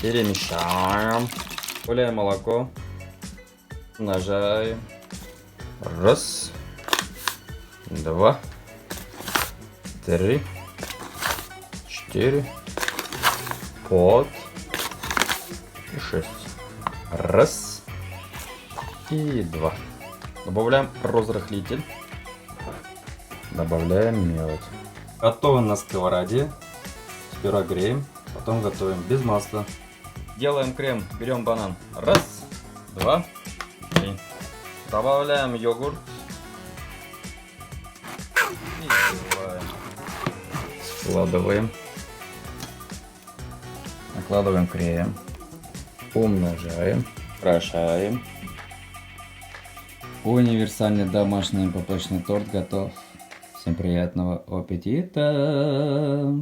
Перемешаем. Добавляем молоко. Умножаем. Раз. Два. Три. Четыре. Пять. И 6. Раз. И 2. Добавляем разрыхлитель. Добавляем мед. Готово на сковороде. Сперва греем, потом готовим без масла. Делаем крем. Берем банан. Раз, два, три. Добавляем йогурт. И взбиваем. Складываем. Накладываем крем. Умножаем. Украшаем. Универсальный домашний яблочный торт готов. Всем приятного аппетита!